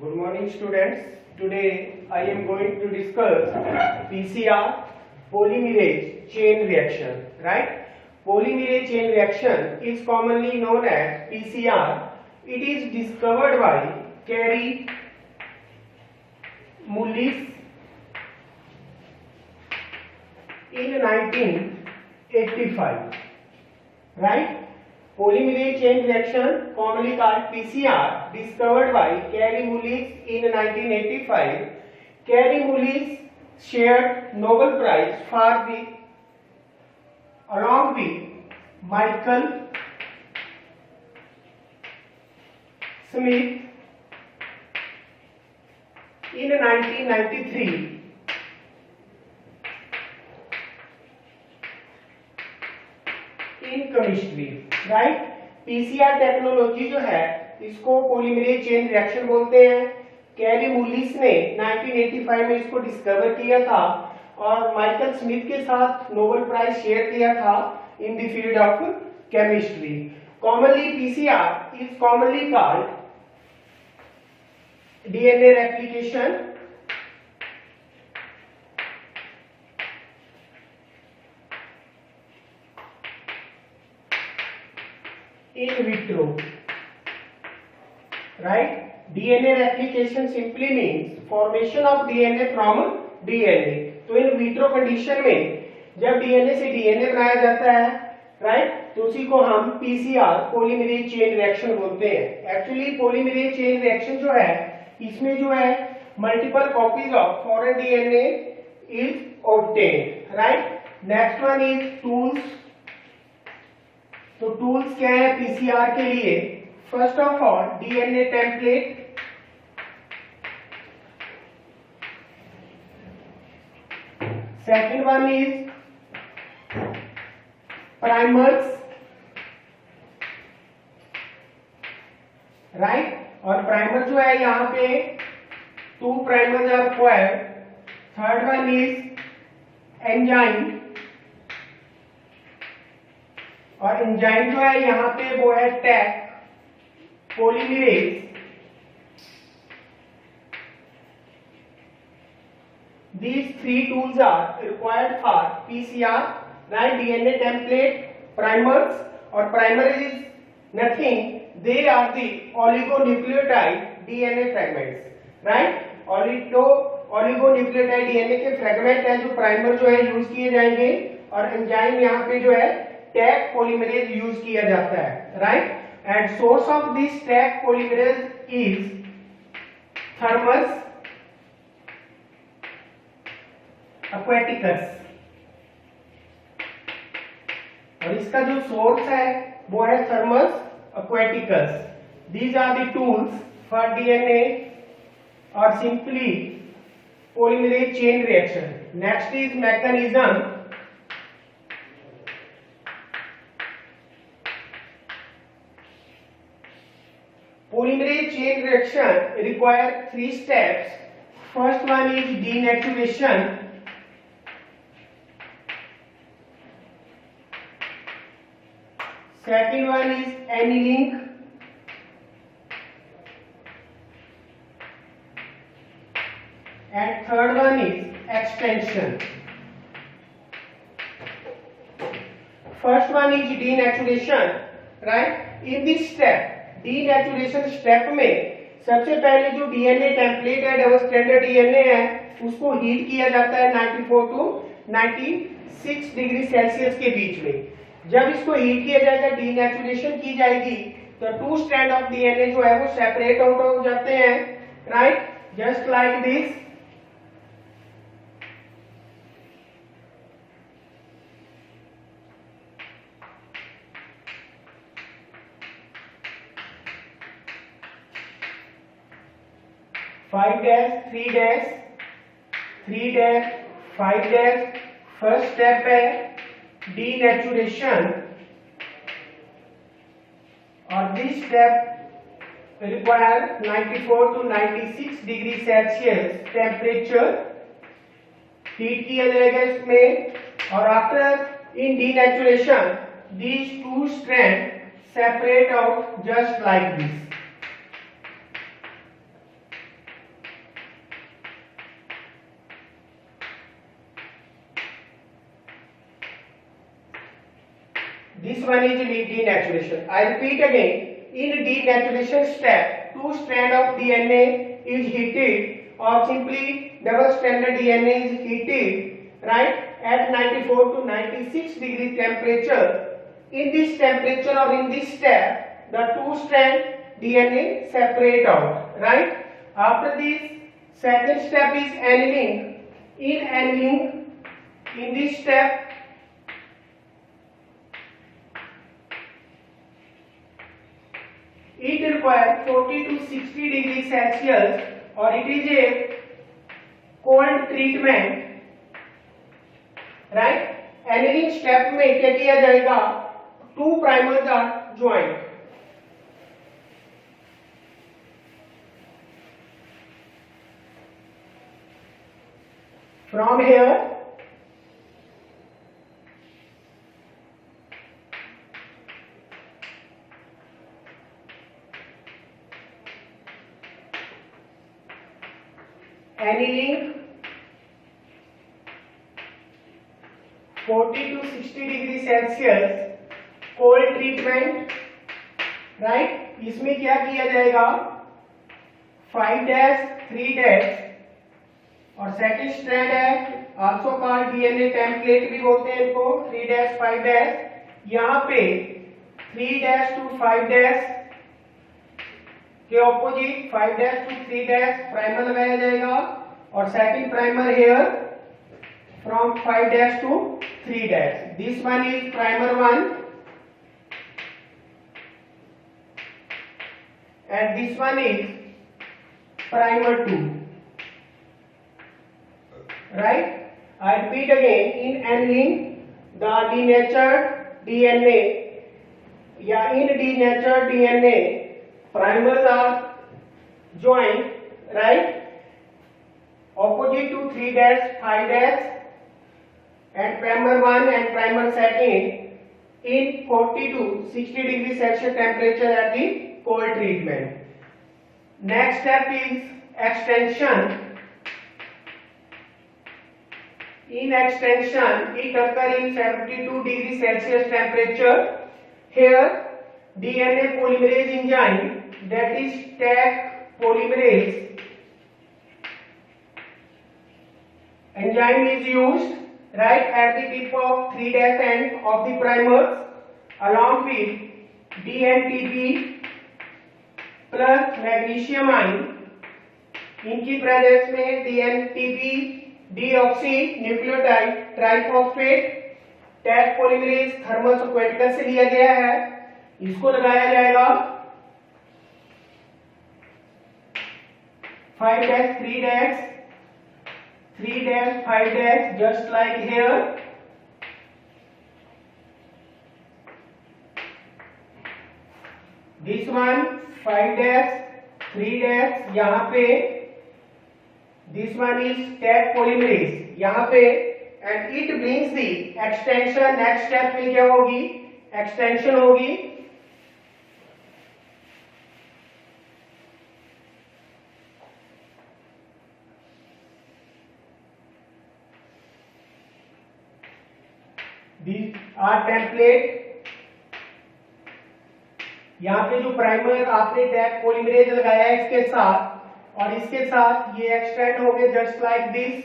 Good morning, students. Today I am going to discuss PCR, polymerase chain reaction. Right? Polymerase chain reaction is commonly known as PCR. It is discovered by Carey Mullis in 1985. Right? Polymerase chain reaction, commonly called PCR, discovered by Carey Mullis in 1985. Carey Mullis shared Nobel Prize for along with Michael Smith in 1993. In chemistry, right. PCR technology जो है इसको polymerase chain reaction बोलते हैं। Carry मुलिस ने 1985 में इसको discover किया था और माइकल स्मिथ के साथ नोबेल प्राइज शेयर किया था in the field of chemistry. Commonly PCR is commonly called DNA replication, in vitro, right? DNA replication simply means formation of DNA from DNA. तो इन विट्रो कंडीशन में जब DNA से DNA बनाया जाता है, right, तो उसी को हम पीसीआर पॉलीमरेज चेन रिएक्शन बोलते हैं। एक्चुअली पॉलीमरेज चेन रिएक्शन जो है इसमें जो है multiple copies of foreign DNA is obtained, right. Next one is tools. तो टूल्स क्या है पीसीआर के लिए? First of all DNA template, second one is primers, right. और प्राइमर जो है यहाँ पे 2 primers are required. Third one is enzyme, और एंजाइम जो है यहाँ पे वो है Taq polymerase. These 3 tools are required for PCR, right? DNA template, primers, or primer is nothing. They are the oligonucleotide DNA fragments, right? Oligonucleotide DNA के fragment है जो प्राइमर जो है यूज किए जाएंगे, और एंजाइम यहाँ पे जो है टैग पॉलीमरेज यूज किया जाता है, right. And source of this Taq polymerase is Thermus aquaticus, और इसका जो सोर्स है वो है Thermus aquaticus. These are the tools for DNA और simply polymerase chain reaction. Next is mechanism. Polymerase chain reaction require 3 steps. First one is denaturation. Second one is annealing. And third one is extension. First one is denaturation, right? In this step, denaturation step में सबसे पहले जो DNA template है, double standard DNA है, उसको heat किया जाता है 94 to 96 डिग्री सेल्सियस के बीच में। जब इसको हीट किया जाएगा, डीनेचुरेशन की जाएगी, तो 2 स्ट्रैंड ऑफ डीएनए जो है वो सेपरेट आउट हो जाते हैं, right, just like this. 5 dash 3 dash 3 dash 5 dash। First step है डीनेचुरेशन, और this step require 94 to 96 degree Celsius temperature. Heat किया जाएगा इसमें, और after in denaturation these 2 strands separate out just like this। This one is denaturation. I repeat again. In denaturation step, two strand of DNA is heated, or simply double stranded DNA is heated, right, at 94 to 96 degree temperature. In this temperature or in this step, the two strand DNA separate out, right. After this, second step is annealing. In annealing, in this step, it requires 40 to 60 degrees Celsius, or it is a cold treatment, right. Annealing step में क्या किया जाएगा, two primers are joined. From here, annealing 40 to 60 degree Celsius, cold treatment, right. इसमें क्या किया जाएगा, 5 dash 3 dash और second strand है, आल्सो कॉल्ड डीएनए टेम्पलेट भी बोलते हैं इनको, 3 डैश 5 डैश। यहाँ पे 3 डैश टू 5 डैश के opposite 5 dash to 3 dash primer लगाया जाएगा, और second primer here from 5 dash to 3 dash. This one is primer 1 and this one is primer 2, right. I repeat again, in annealing the denatured DNA या in denatured DNA primers are joined, right, opposite to 3 dash 5 dash and primer 1 and primer 2 in 40 to 60 degree Celsius temperature at the cold treatment. Next step is extension. In extension, it occurs in 72 degree Celsius temperature. Here, DNA polymerase enzyme, that is Taq polymerase enzyme is used, right, at the tip of 3 dash end of the primers, along with DNTP plus magnesium ion. इनकी presence में DNTP deoxynucleotide triphosphate Taq polymerase Thermus aquaticus से लिया गया है, इसको लगाया जाएगा 5 dash 3 dash 3 dash 5 dash just like here. This one 5 dash 3 dash यहाँ पे, this one is Taq polymerase यहाँ पे, and it brings the extension. Next step में क्या होगी, extension होगी. These are template. यहाँ पे जो प्राइमर आपने टैग पॉलीमरेज लगाया है इसके साथ, और इसके साथ ये एक्सटेंड हो गए just like this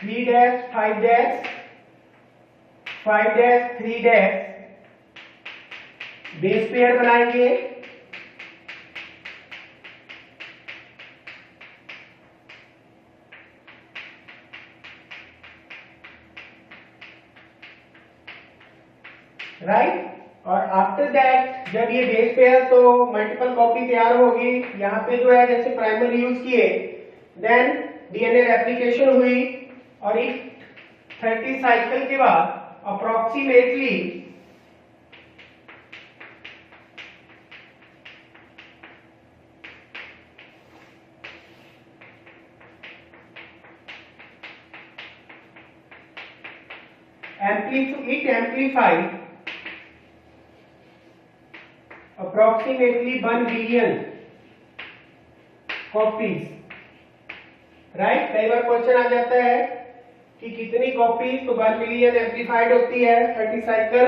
3 dash 5 dash 5 dash 3 dash base pair बनाएंगे. राइट. और आफ्टर दैट जब ये बेस पेयर तो मल्टीपल कॉपी तैयार होगी. यहाँ पे जो है जैसे प्राइमर यूज किए, देन डीएनए रेप्लिकेशन हुई, और एक 30 साइकिल के बाद approximately it amplified approximately 1 billion copies, right. कई बार क्वेश्चन आ जाता है कि कितनी कॉपी, तो 1 मिलियन एम्प्लीफाइड होती है 30 साइकिल,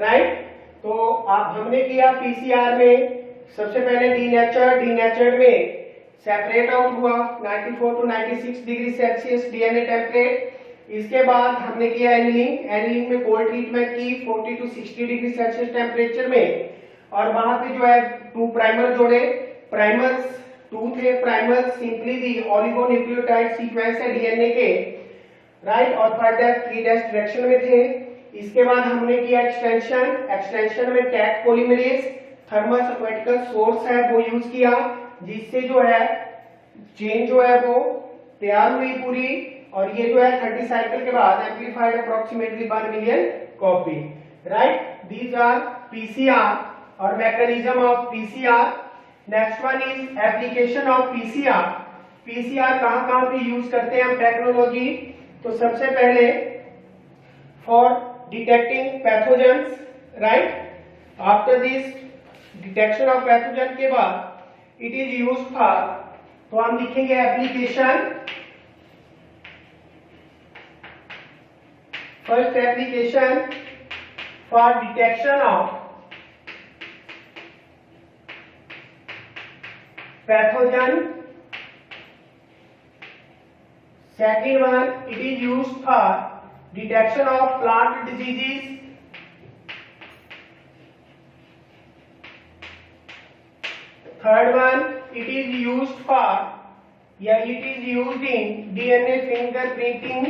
राइट। तो आप हमने किया पीसीआर में सबसे पहले डीनेचर्ड में सेपरेट आउट हुआ 94 to 96 degree Celsius DNA template. इसके बाद हमने किया एनिलिंग में कोल्ड ट्रीटमेंट की 40 टू 60 डिग्री सेल्सियस टेम्परेचर में, और वहां पे जो है 2 प्राइमर जोड़े। प्राइमर्स 2 थे। प्राइमर सिंपली दी ओलिगोन्यूक्लियोटाइड सीक्वेंस है डीएनए के, राइट, और 3' डायरेक्शन में थे। इसके बाद हमने किया एक्सटेंशन में टैग पॉलीमरेज थर्मल सिक्वेटिकल सोर्स है वो यूज किया, जिससे जो है चेन जो है वो तैयार हुई पूरी, और ये जो है 30 साइकिल के बाद amplified approximately 1 million copy, right. These are PCR और mechanism of PCR. Next one is application of PCR. PCR कहां पे यूज करते हैं हम टेक्नोलॉजी, तो सबसे पहले for detecting pathogens, right. After this detection of pathogen के बाद इट इज यूज्ड फॉर, तो हम लिखेंगे application. First application for detection of pathogen. Second one, it is used for detection of plant diseases. Third one, it is used for, it is used in DNA fingerprinting.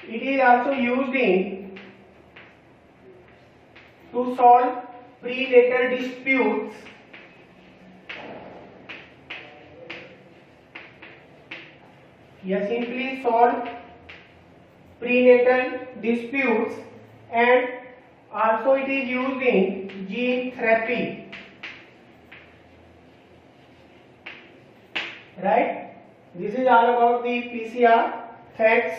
It is also used in to solve prenatal disputes. Simply solve prenatal disputes, and also it is used in gene therapy, right. This is all about the PCR. Thanks.